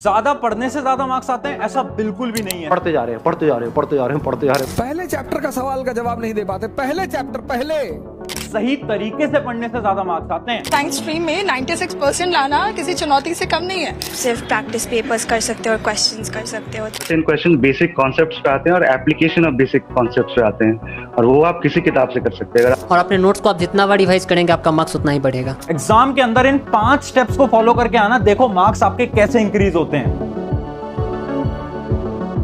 ज्यादा पढ़ने से ज्यादा मार्क्स आते हैं ऐसा बिल्कुल भी नहीं है। पढ़ते जा रहे हैं पढ़ते जा रहे हैं पढ़ते जा रहे हैं पढ़ते जा रहे हैं। पहले चैप्टर का सवाल का जवाब नहीं दे पाते, पहले चैप्टर पहले सही तरीके से पढ़ने से ज्यादा मार्क्स आते हैं। साइंस स्ट्रीम में 96% लाना किसी चुनौती से कम नहीं है। सिर्फ प्रैक्टिस पेपर्स कर सकते हो और क्वेश्चंस कर सकते हो। 10 क्वेश्चन बेसिक कॉन्सेप्ट्स पे आते हैं और एप्लीकेशन ऑफ बेसिक कॉन्सेप्ट्स पे आते हैं, और वो आप किसी किताब से कर सकते हैं। अगर और अपने नोट्स को आप जितना बार रिवाइज करेंगे आपका मार्क्स उतना ही बढ़ेगा। एग्जाम के अंदर इन 5 स्टेप्स को फॉलो करके आना, देखो मार्क्स आपके कैसे इंक्रीज होते हैं।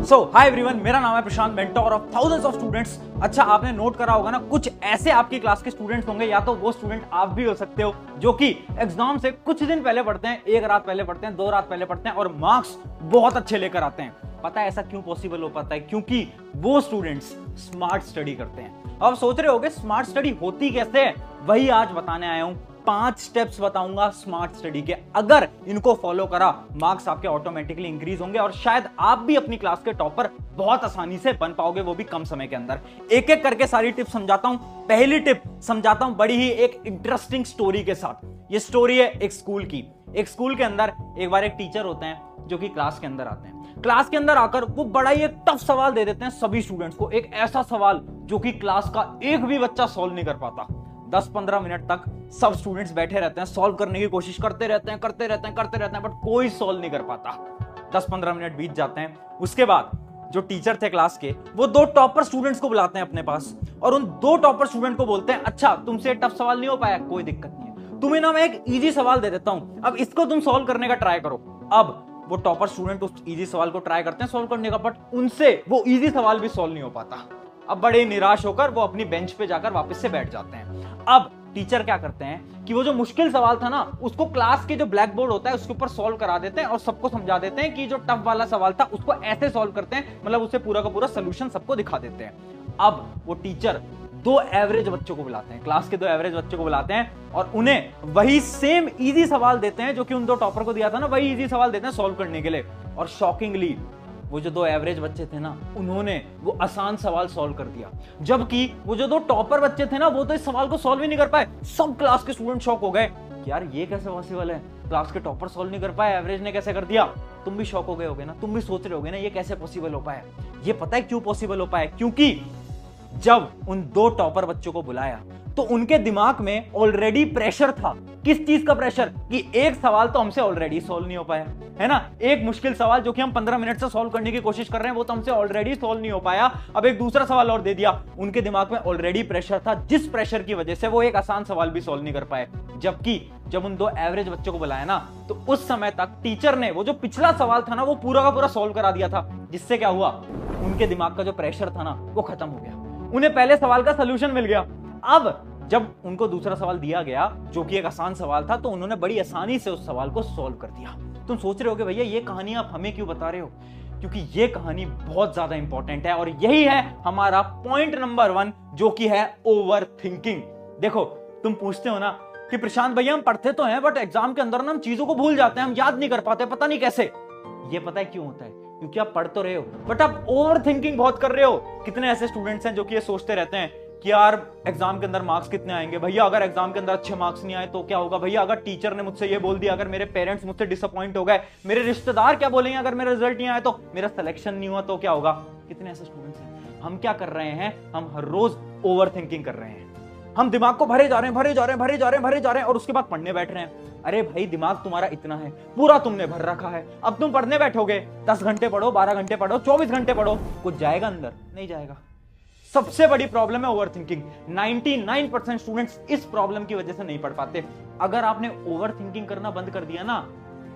सो हाय एवरीवन, मेरा नाम है Prashant, mentor of thousands of students. अच्छा, आपने नोट करा होगा ना, कुछ ऐसे आपकी क्लास के स्टूडेंट्स होंगे, या तो वो स्टूडेंट आप भी हो सकते हो, जो कि एग्जाम से कुछ दिन पहले पढ़ते हैं, 1 रात पहले पढ़ते हैं, 2 रात पहले पढ़ते हैं और मार्क्स बहुत अच्छे लेकर आते हैं। पता है ऐसा क्यों पॉसिबल हो पाता है? क्योंकि वो स्टूडेंट्स स्मार्ट स्टडी करते हैं। अब सोच रहे होगे स्मार्ट स्टडी होती कैसे है, वही आज बताने आया हूं। 5 स्टेप्स बताऊंगा स्मार्ट स्टडी के, अगर इनको फॉलो करा मार्क्स आपके ऑटोमेटिकली इंक्रीज होंगे और शायद आप भी अपनी क्लास के टॉपर बहुत आसानी से बन पाओगे, वो भी कम समय के अंदर। एक एक करके सारी टिप्स समझाता हूं। पहली टिप समझाता हूं बड़ी ही एक इंटरेस्टिंग स्टोरी के साथ। ये स्टोरी है एक स्कूल की। एक स्कूल के अंदर एक बार एक टीचर होते हैं जो कि क्लास के अंदर आते हैं। क्लास के अंदर आकर वो बड़ा ही एक टफ सवाल दे देते हैं सभी स्टूडेंट्स को, एक ऐसा सवाल जो कि क्लास का एक भी बच्चा सॉल्व नहीं कर पाता। 10-15 मिनट तक सब स्टूडेंट्स बैठे रहते हैं, सॉल्व करने की कोशिश करते रहते हैं, बट कोई सॉल्व नहीं कर पाता। 10-15 मिनट बीत जाते हैं। उसके बाद जो टीचर थे क्लास के, वो 2 टॉपर स्टूडेंट्स को बुलाते हैं अपने पास और उन 2 टॉपर स्टूडेंट को बोलते हैं, अच्छा तुमसे टफ सवाल नहीं हो पाया, कोई दिक्कत नहीं है, तुम्हें ना मैं एक इजी सवाल दे देता हूं, अब इसको तुम सॉल्व करने का ट्राई करो। अब वो टॉपर स्टूडेंट उस इजी सवाल को ट्राई करते हैं सॉल्व करने का, बट उनसे वो इजी सवाल भी सॉल्व नहीं हो पाता। अब बड़े निराश होकर वो अपनी बेंच पे जाकर वापस से बैठ जाते हैं। अब टीचर क्या करते हैं कि वो जो मुश्किल सवाल था ना, उसको क्लास के जो ब्लैक बोर्ड होता है उसके ऊपर सॉल्व करा देते हैं और सबको समझा देते हैं कि जो टफ वाला सवाल था उसको ऐसे सॉल्व करते हैं, मतलब उसे पूरा का पूरा सोल्यूशन सबको दिखा देते हैं। अब वो टीचर 2 एवरेज बच्चों को बुलाते हैं, क्लास के 2 एवरेज बच्चों को बुलाते हैं और उन्हें वही सेम इजी सवाल देते हैं जो कि उन 2 टॉपर को दिया था ना, वही इजी सवाल देते हैं सॉल्व करने के लिए। और शॉकिंगली वो जो 2 एवरेज बच्चे थे ना, उन्होंने वो आसान सवाल सॉल्व कर दिया, जबकि वो जो 2 टॉपर बच्चे थे ना, वो तो इस सवाल को सॉल्व ही नहीं कर पाए। सब क्लास के स्टूडेंट शॉक हो गए, यार ये कैसे पॉसिबल है, क्लास के टॉपर सॉल्व नहीं कर पाए, एवरेज ने कैसे कर दिया। तुम भी शॉक हो गए होगे ना, तुम भी सोच रहे होगे ना ये कैसे पॉसिबल हो पाया। ये पता है क्यों पॉसिबल हो पाया? क्योंकि जब उन 2 टॉपर बच्चों को बुलाया तो उनके दिमाग में ऑलरेडी प्रेशर था। किस चीज का प्रेशर? कि एक सवाल तो हमसे ऑलरेडी सॉल्व नहीं हो पाया है ना, एक मुश्किल सवाल जो कि हम 15 मिनट से सॉल्व करने की कोशिश कर रहे हैं वो तो हमसे ऑलरेडी सॉल्व नहीं हो पाया, अब एक दूसरा सवाल और दे दिया। उनके दिमाग में ऑलरेडी प्रेशर था, जिस प्रेशर की वजह से वो एक आसान सवाल भी सॉल्व नहीं कर पाए। जबकि जब उन 2 एवरेज बच्चों को बुलाया ना, तो उस समय तक टीचर ने वो जो पिछला सवाल था ना, वो पूरा का पूरा सॉल्व करा दिया था, जिससे क्या हुआ, उनके दिमाग का जो प्रेशर था ना वो खत्म हो गया, उन्हें पहले सवाल का सोल्यूशन मिल गया। अब जब उनको दूसरा सवाल दिया गया जो कि एक आसान सवाल था, तो उन्होंने बड़ी आसानी से उस सवाल को सॉल्व कर दिया। तुम सोच रहे होगे भैया ये कहानी आप हमें क्यों बता रहे हो? क्योंकि ये कहानी बहुत ज्यादा इंपॉर्टेंट है और यही है हमारा पॉइंट नंबर 1, जो कि है ओवर थिंकिंग। देखो, तुम पूछते हो ना कि प्रशांत भैया हम पढ़ते तो हैं बट एग्जाम के अंदर ना हम चीजों को भूल जाते हैं, हम याद नहीं कर पाते, पता नहीं कैसे। ये पता है क्यों होता है? क्योंकि आप पढ़ तो रहे हो बट आप ओवर थिंकिंग बहुत कर रहे हो। कितने ऐसे स्टूडेंट्स हैं जो कि ये सोचते रहते हैं कि यार एग्जाम के अंदर मार्क्स कितने आएंगे भैया, अगर एग्जाम के अंदर अच्छे मार्क्स नहीं आए तो क्या होगा भैया, अगर टीचर ने मुझसे ये बोल दिया, अगर मेरे पेरेंट्स मुझसे डिसअपॉइंट हो गए, मेरे रिश्तेदार क्या बोलेंगे अगर मेरा रिजल्ट नहीं आया तो, मेरा सिलेक्शन नहीं हुआ तो क्या होगा। कितने ऐसे स्टूडेंट्स हैं। हम क्या कर रहे हैं? हम हर रोज ओवर थिंकिंग कर रहे हैं, हम दिमाग को भरे जा रहे हैं और उसके बाद पढ़ने बैठ रहे हैं। अरे भाई, दिमाग तुम्हारा इतना है, पूरा तुमने भर रखा है, अब तुम पढ़ने बैठोगे, 10 घंटे पढ़ो, 12 घंटे पढ़ो, 24 घंटे पढ़ो, कुछ जाएगा अंदर? नहीं जाएगा। सबसे बड़ी प्रॉब्लम है ओवरथिंकिंग। 99% स्टूडेंट्स इस प्रॉब्लम की वजह से नहीं पढ़ पाते। अगर आपने ओवरथिंकिंग करना बंद कर दिया ना,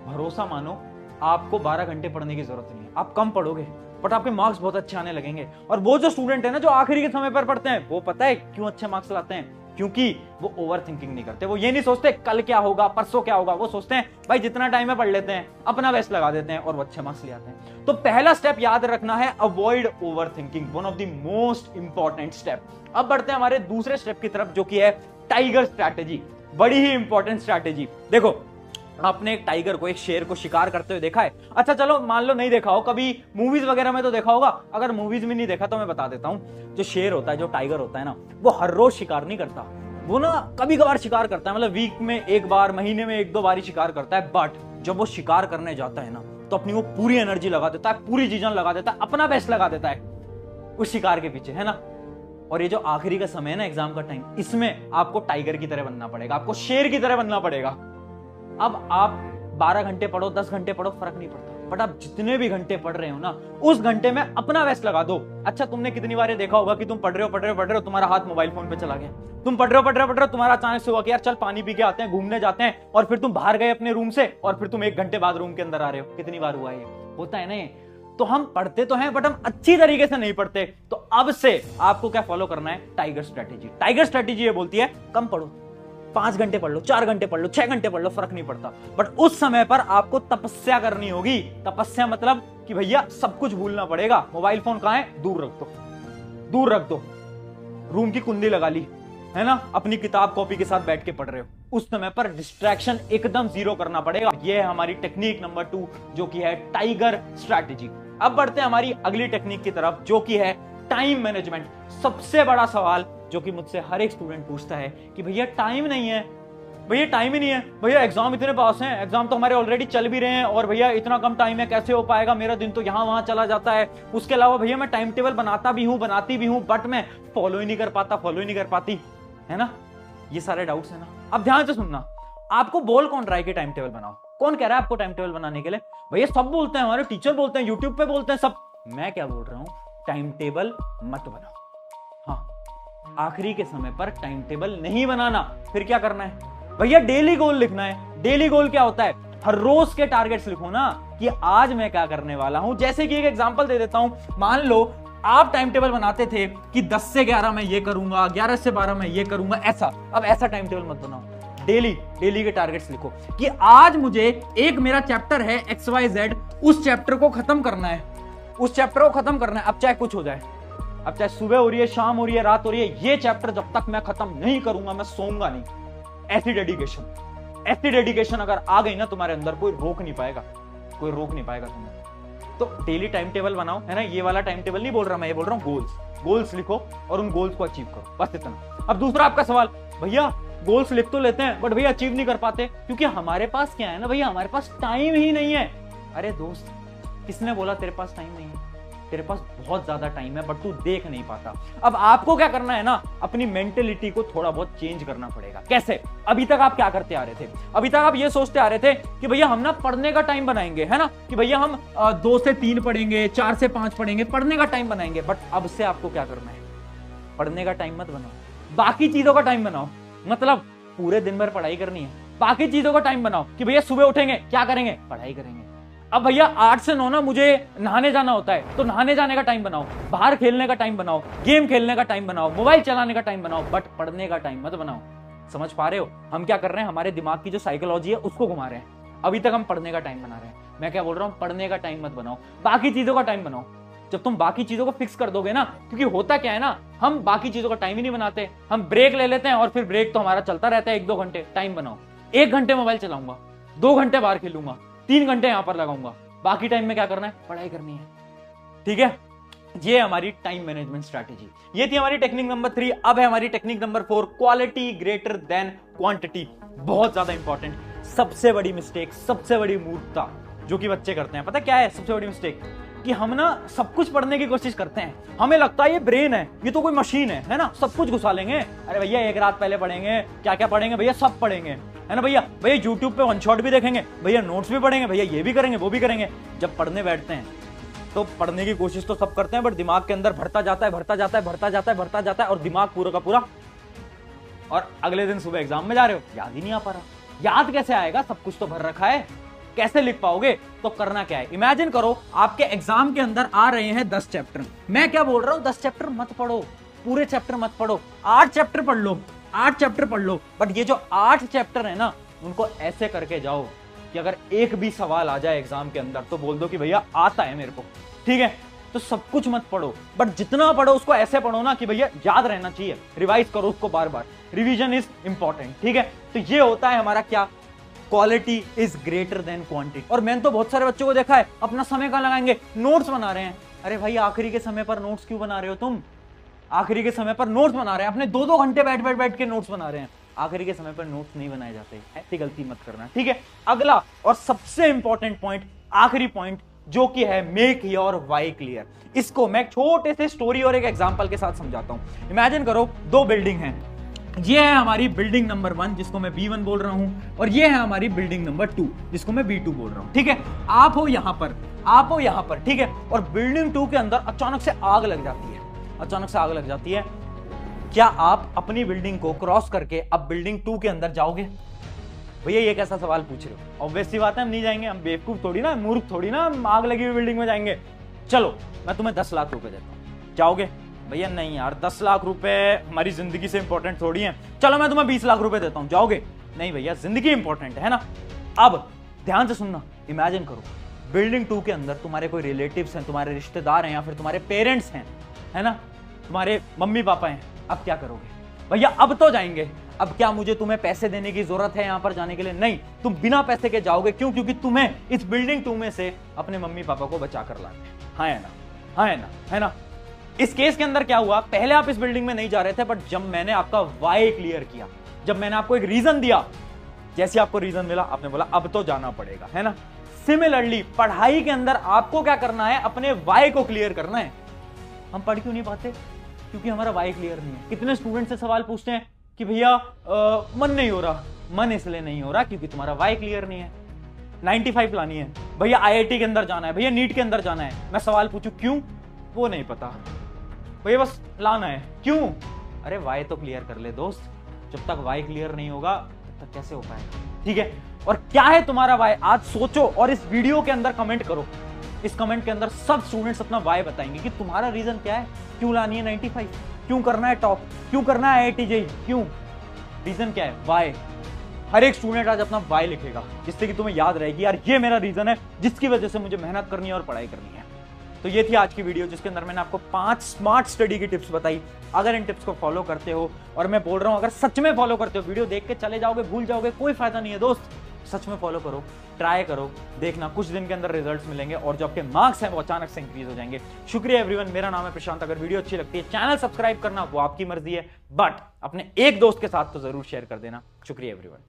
भरोसा मानो आपको 12 घंटे पढ़ने की जरूरत नहीं है, आप कम पढ़ोगे बट आपके मार्क्स बहुत अच्छे आने लगेंगे। और वो जो स्टूडेंट है ना जो आखिरी के समय पर पढ़ते हैं, वो पता है क्यों अच्छे मार्क्स लाते हैं? क्योंकि वो ओवर थिंकिंग नहीं करते। वो ये नहीं सोचते कल क्या होगा, परसों क्या होगा, वो सोचते हैं भाई जितना टाइम है पढ़ लेते हैं, अपना बेस्ट लगा देते हैं और वो अच्छे मार्क्स ले आते हैं। तो पहला स्टेप याद रखना है, avoid over thinking, one of the most important step. अब बढ़ते हैं हमारे दूसरे स्टेप की तरफ, जो कि है टाइगर स्ट्रैटेजी। बड़ी ही इंपॉर्टेंट स्ट्रैटेजी। देखो, आपने एक टाइगर को, एक शेर को शिकार करते हुए देखा है? अच्छा चलो मान लो नहीं देखा हो, कभी मूवीज वगैरह में तो देखा होगा। अगर मूवीज में नहीं देखा तो मैं बता देता हूं, जो शेर होता है, जो टाइगर होता है ना, वो हर रोज शिकार नहीं करता, वो ना कभी कभार शिकार करता है, मतलब वीक में 1 बार, महीने में 1-2 बार ही शिकार करता है। बट जब वो शिकार करने जाता है ना, तो अपनी वो पूरी एनर्जी लगा देता है, पूरी चीजें लगा देता है, अपना बेस्ट लगा देता है उस शिकार के पीछे, है ना। और ये जो आखिरी का समय है ना, एग्जाम का टाइम, इसमें आपको टाइगर की तरह बनना पड़ेगा, आपको शेर की तरह बनना पड़ेगा। अब आप 12 घंटे पढ़ो, 10 घंटे पढ़ो, फर्क नहीं पड़ता, बट आप जितने भी घंटे पढ़ रहे हो ना, उस घंटे में अपना बेस्ट लगा दो। अच्छा, तुमने कितनी बार ये देखा होगा कि तुम पढ़ रहे हो, तुम्हारा हाथ मोबाइल फोन पे चला गया, तुम पढ़ रहे हो, तुम्हारा अचानक से हुआ कि यार चल पानी पी के आते हैं, घूमने जाते हैं, और फिर तुम बाहर गए अपने रूम से, और फिर तुम 1 घंटे बाद रूम के अंदर आ रहे हो। कितनी बार हुआ ये? होता है ना ये। तो हम पढ़ते तो हैं, बट हम अच्छी तरीके से नहीं पढ़ते। तो अब से आपको क्या फॉलो करना है? Tiger strategy. टाइगर स्ट्रेटेजी ये बोलती है कम पढ़ो, 5 घंटे पढ़ लो, 4 घंटे पढ़ लो, 6 घंटे पढ़ लो, फर्क नहीं पड़ता, बट उस समय पर आपको तपस्या करनी होगी। तपस्या मतलब कि भैया सब कुछ भूलना पड़ेगा। मोबाइल फोन कहां है? दूर रख दो, दूर रख दो, रूम की कुंडी लगा ली, है ना, अपनी किताब कॉपी के साथ बैठ के पढ़ रहे हो, उस समय पर डिस्ट्रैक्शन एकदम 0 करना पड़ेगा। यह है हमारी टेक्निक नंबर 2, जो कि है टाइगर स्ट्रैटेजी। अब बढ़ते हैं हमारी अगली टेक्निक की तरफ, जो कि है टाइम मैनेजमेंट। सबसे बड़ा सवाल जो कि मुझसे हर एक स्टूडेंट पूछता है कि भैया टाइम नहीं है, भैया टाइम ही नहीं है, भैया एग्जाम इतने पास हैं, एग्जाम तो हमारे ऑलरेडी चल भी रहे हैं, और भैया इतना कम टाइम है, कैसे हो पाएगा, मेरा दिन तो यहाँ वहां चला जाता है। उसके अलावा भैया मैं टाइम टेबल बनाता भी हूँ, बनाती भी हूँ, बट मैं फॉलो ही नहीं कर पाता, फॉलो ही नहीं कर पाती, है ना। ये सारे डाउट्स है ना। अब ध्यान से सुनना, आपको बोल कौन रहा है कि टाइम टेबल बनाओ? कौन कह रहा है आपको टाइम टेबल बनाने के लिए? भैया सब बोलते हैं, हमारे टीचर बोलते हैं, यूट्यूब पे बोलते हैं सब। मैं क्या बोल रहा हूं? टाइम टेबल मत बनाओ। हाँ, आखिरी के समय पर टाइम टेबल नहीं बनाना। फिर क्या करना है? भैया डेली गोल लिखना है। डेली गोल क्या होता है? हर रोज के टारगेट्स लिखो ना, कि आज मैं क्या करने वाला हूं। जैसे कि एक एग्जांपल दे देता हूं, मान लो आप टाइम टेबल बनाते थे कि 10 से 11 मैं ये करूंगा, 11 से 12 मैं ये करूंगा, ऐसा। अब ऐसा टाइम टेबल मत बनाओ, डेली के टारगेट्स लिखो कि आज मुझे एक मेरा चैप्टर है XYZ, उस चैप्टर को खत्म करना है, उस चैप्टर को खत्म करना है। अब चाहे कुछ हो जाए, अब चाहे सुबह हो रही है, शाम हो रही है, रात हो रही है, ये चैप्टर जब तक मैं खत्म नहीं करूंगा मैं सोऊंगा नहीं। ऐसी डेडिकेशन अगर आ गई ना तुम्हारे अंदर, कोई रोक नहीं पाएगा, कोई रोक नहीं पाएगा तुम्हें। तो डेली टाइम टेबल बनाओ, है ना। ये वाला टाइम टेबल नहीं बोल रहा मैं, ये बोल रहा हूं गोल्स लिखो और उन गोल्स को अचीव करो, बस इतना। अब दूसरा आपका सवाल, भैया गोल्स लिख तो लेते हैं बट भैया अचीव नहीं कर पाते, क्योंकि हमारे पास क्या है ना भैया, हमारे पास टाइम ही नहीं है। अरे दोस्त, किसने बोला तेरे पास टाइम नहीं है? तेरे पास बहुत ज्यादा टाइम है, बट तू देख नहीं पाता। अब आपको क्या करना है ना, अपनी मेंटेलिटी को थोड़ा बहुत चेंज करना पड़ेगा। कैसे? अभी तक आप क्या करते आ रहे थे? अभी तक आप ये सोचते आ रहे थे कि भैया हम ना पढ़ने का टाइम बनाएंगे, है ना, कि भैया हम 2 से 3 पढ़ेंगे, 4 से 5 पढ़ेंगे, पढ़ने का टाइम बनाएंगे। बट अब से आपको क्या करना है? पढ़ने का टाइम मत बनाओ, बाकी चीजों का टाइम बनाओ। मतलब पूरे दिन भर पढ़ाई करनी है, बाकी चीजों का टाइम बनाओ कि भैया सुबह उठेंगे, क्या करेंगे? पढ़ाई करेंगे। अब भैया 8 से 9 ना मुझे नहाने जाना होता है, तो नहाने जाने का टाइम बनाओ, बाहर खेलने का टाइम बनाओ, गेम खेलने का टाइम बनाओ, मोबाइल चलाने का टाइम बनाओ, बट पढ़ने का टाइम मत बनाओ। समझ पा रहे हो हम क्या कर रहे हैं? हमारे दिमाग की जो साइकोलॉजी है उसको घुमा रहे हैं। अभी तक हम पढ़ने का टाइम बना रहे हैं। मैं क्या बोल रहा हूं? पढ़ने का टाइम मत बनाओ, बाकी चीजों का टाइम बनाओ। जब तुम बाकी चीजों को फिक्स कर दोगे ना, क्योंकि होता क्या है ना, हम बाकी चीजों का टाइम ही नहीं बनाते, हम ब्रेक ले लेते हैं और फिर ब्रेक तो हमारा चलता रहता है 1-2 घंटे। टाइम बनाओ, 1 घंटे मोबाइल चलाऊंगा, 2 घंटे बाहर खेलूंगा, 3 घंटे यहां पर लगाऊंगा, बाकी टाइम में क्या करना है? पढ़ाई करनी है। ठीक है, ये हमारी टाइम मैनेजमेंट स्ट्रैटेजी। ये थी हमारी टेक्निक नंबर 3। अब है हमारी technique number 4, quality greater than quantity. बहुत ज्यादा इंपॉर्टेंट, सबसे बड़ी मिस्टेक, सबसे बड़ी मूर्खता जो कि बच्चे करते हैं। पता क्या है सबसे बड़ी मिस्टेक? कि हम ना सब कुछ पढ़ने की कोशिश करते हैं, हमें लगता है ये ब्रेन है, ये तो कोई मशीन है ना, सब कुछ घुसा लेंगे। अरे भैया 1 रात पहले पढ़ेंगे, क्या क्या पढ़ेंगे भैया? सब पढ़ेंगे, है ना भैया। भैया यूट्यूब पे 1 शॉट भी देखेंगे, भैया नोट्स भी पढ़ेंगे, भैया ये भी करेंगे, वो भी करेंगे। जब पढ़ने बैठते हैं तो पढ़ने की कोशिश तो सब करते हैं, बट दिमाग के अंदर भरता जाता है और दिमाग पूरा का पूरा, और अगले दिन सुबह एग्जाम में जा रहे हो, याद ही नहीं आ पा रहा। याद कैसे आएगा? सब कुछ तो भर रखा है, कैसे लिख पाओगे? तो करना क्या है, इमेजिन करो आपके एग्जाम के अंदर आ रहे हैं 10 चैप्टर। मैं क्या बोल रहा हूं, 10 चैप्टर मत पढ़ो, पूरे चैप्टर मत पढ़ो, 8 चैप्टर पढ़ लो, 8 चैप्टर पढ़ लो। बट ये जो 8 चैप्टर है ना, उनको ऐसे करके जाओ कि अगर एक भी सवाल आ जाए एग्जाम के अंदर तो बोल दो कि भैया आता है मेरे को। ठीक है, तो सब कुछ मत पढ़ो, बट जितना पढ़ो उसको ऐसे पढ़ो ना कि भैया याद रहना चाहिए, रिवाइज करो उसको बार बार। Revision is important. ठीक है, तो ये होता है हमारा क्या, quality is greater than quantity. और मैंने तो बहुत सारे बच्चों को देखा है, अपना समय कहां लगाएंगे? नोट्स बना रहे हैं। अरे भाई आखिरी के समय पर नोट्स क्यों बना रहे हो तुम? आखिरी के समय पर नोट्स बना रहे हैं, अपने 2-2 घंटे बैठ के नोट्स बना रहे हैं। आखिरी के समय पर नोट्स नहीं बनाए जाते, ऐसी गलती मत करना। ठीक है, अगला और सबसे इंपॉर्टेंट पॉइंट, आखिरी पॉइंट जो कि है मेक योर वाई क्लियर। इसको मैं एक छोटे से स्टोरी और एक एग्जांपल के साथ समझाता हूं। इमेजिन करो दो बिल्डिंग हैं, ये है हमारी बिल्डिंग नंबर 1 जिसको मैं B1 बोल रहा हूं, और ये है हमारी बिल्डिंग नंबर 2 जिसको मैं B2 बोल रहा हूं। ठीक है, आप हो यहां पर, ठीक है, और बिल्डिंग 2 के अंदर अचानक से आग लग जाती है। क्या आप अपनी बिल्डिंग को क्रॉस करके अब बिल्डिंग 2 के अंदर जाओगे? भैया ये कैसा सवाल पूछ रहे हो? ऑब्वियसली बात है हम नहीं जाएंगे, हम बेवकूफ थोड़ी ना, मूर्ख थोड़ी ना, हम आग लगी हुई बिल्डिंग में जाएंगे। चलो मैं तुम्हें 10 लाख रुपए देता हूं, जाओगे? भैया नहीं यार, 10 लाख रुपए हमारी जिंदगी से इंपॉर्टेंट थोड़ी है। चलो मैं तुम्हें 20 लाख रुपए देता हूं, जाओगे? नहीं भैया, जिंदगी इंपॉर्टेंट है ना। अब ध्यान से सुनना, इमेजिन करो बिल्डिंग 2 के अंदर तुम्हारे कोई रिलेटिव्स हैं, तुम्हारे रिश्तेदार हैं, या फिर तुम्हारे पेरेंट्स हैं, है ना, तुम्हारे मम्मी पापा हैं। अब क्या करोगे? भैया अब तो जाएंगे। अब क्या मुझे तुम्हें पैसे देने की जरूरत है यहां पर जाने के लिए? नहीं, तुम बिना पैसे के जाओगे। क्यों? क्योंकि तुम्हें इस बिल्डिंग 2 में से अपने मम्मी पापा को बचा कर लाना है। हाँ है ना, हाँ है ना। इस केस के अंदर क्या हुआ, पहले आप इस बिल्डिंग में नहीं जा रहे थे, बट जब मैंने आपका वाई क्लियर किया, जब मैंने आपको एक रीजन दिया, जैसे आपको रीजन मिला आपने बोला अब तो जाना पड़ेगा, है ना। सिमिलरली पढ़ाई के अंदर आपको क्या करना है, अपने वाई को क्लियर करना है। हम पढ़ क्यों नहीं पाते? क्योंकि हमारा वाई क्लियर नहीं है। कितने स्टूडेंट से सवाल पूछते हैं कि भैया मन नहीं हो रहा। मन इसलिए नहीं हो रहा क्योंकि तुम्हारा वाई क्लियर नहीं है। 95 लानी है भैया, IIT के अंदर जाना है भैया, नीट के अंदर जाना है। मैं सवाल पूछूं क्यों? वो नहीं पता भैया, बस लाना है। क्यों? अरे वाई तो क्लियर कर ले दोस्त। जब तक वाई क्लियर नहीं होगा तब तक कैसे हो पाएगा? ठीक है, और क्या है तुम्हारा वाई? आज सोचो और इस वीडियो के अंदर कमेंट करो। इस कमेंट के अंदर सब स्टूडेंट्स अपना वाई बताएंगे कि तुम्हारा रीजन क्या है, क्यों लानी है 95, क्यों करना है टॉप, क्यों करना है IIT JEE, क्यों? रीजन क्या है? वाई। हर एक स्टूडेंट आज अपना वाई लिखेगा, जिससे कि तुम्हें याद रहेगी यार ये मेरा रीजन है जिसकी वजह से मुझे मेहनत करनी है और पढ़ाई करनी है। तो ये थी आज की वीडियो जिसके अंदर मैंने आपको 5 स्मार्ट स्टडी की टिप्स बताई। अगर इन टिप्स को फॉलो करते हो, और मैं बोल रहा हूं अगर सच में फॉलो करते हो, वीडियो देख के चले जाओगे भूल जाओगे, कोई फायदा नहीं है दोस्त। सच में फॉलो करो, ट्राई करो, देखना कुछ दिन के अंदर रिजल्ट्स मिलेंगे और जो आपके मार्क्स हैं वो अचानक से इंक्रीज हो जाएंगे। शुक्रिया एवरीवन, मेरा नाम है प्रशांत। अगर वीडियो अच्छी लगती है चैनल सब्सक्राइब करना वो आपकी मर्जी है, बट अपने एक दोस्त के साथ तो जरूर शेयर कर देना। शुक्रिया एवरीवन।